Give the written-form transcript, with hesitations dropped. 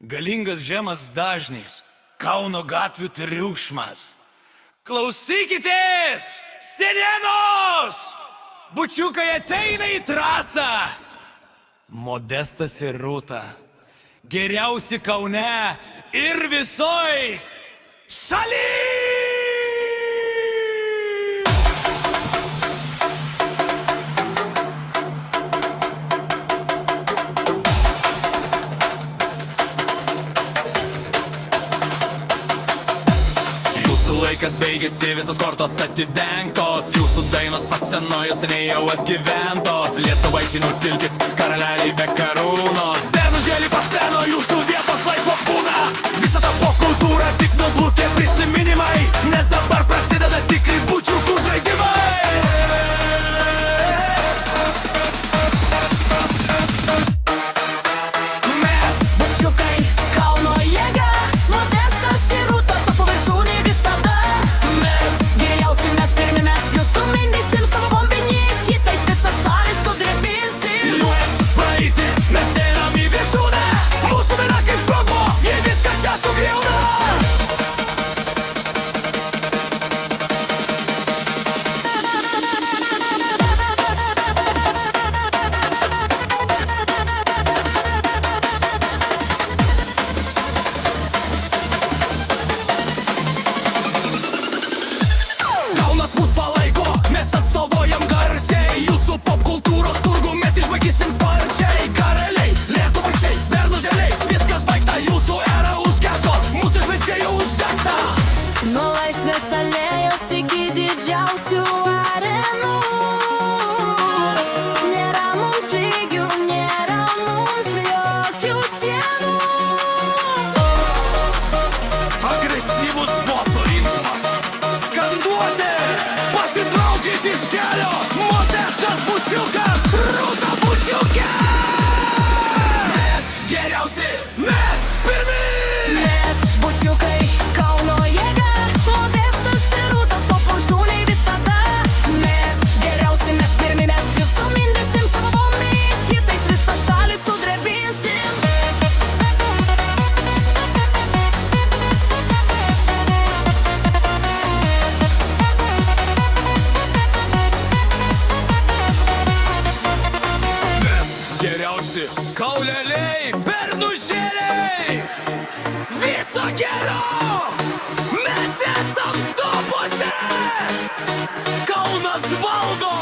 galingas žemas dažnis, Kauno gatvių triukšmas. Klausykitės, sirenos! Bučiukai ateina į trasą. Modestas ir Rūta, geriausi Kaune ir visoj šaly! Laikas baigėsi, visos kortos atidengtos, jūsų dainos pasenojus seniai jau atgyventos. Lietuvaičiai nutilkit, karaliai be karūnos, bernužėlį paseno, jūsų vietos laisvos būna. Visa ta popkultūra tik nublukė prisiminimai, nes dabar prasideda tikri bučiukų žaidimai. Mes bučiukai, Kauno jėga, Modestas ir Rūta, topo viršūnė visada. Nuo Laisvės alėjos iki didžiausių arenų, nėra mums lygių, nėra mums jokių sienų. Agresyvus boso ritmas, skanduotė, pasitraukit iš kelio. Modestas bučiukas, Rūta bučiukė. Mes geriausi, mes pirmi. Mes bučiukai, Kauno jėga, Modestas ir Rūta, topo viršūnė visada. Mes geriausi, mes pirmi, mes jus sumindysim savo bombais hitais, visą šalį sudrebinsim. Mes geriausi, kauleliai, bernužėliai. Viso gero! Mes esam topuose! Kaunas valdo!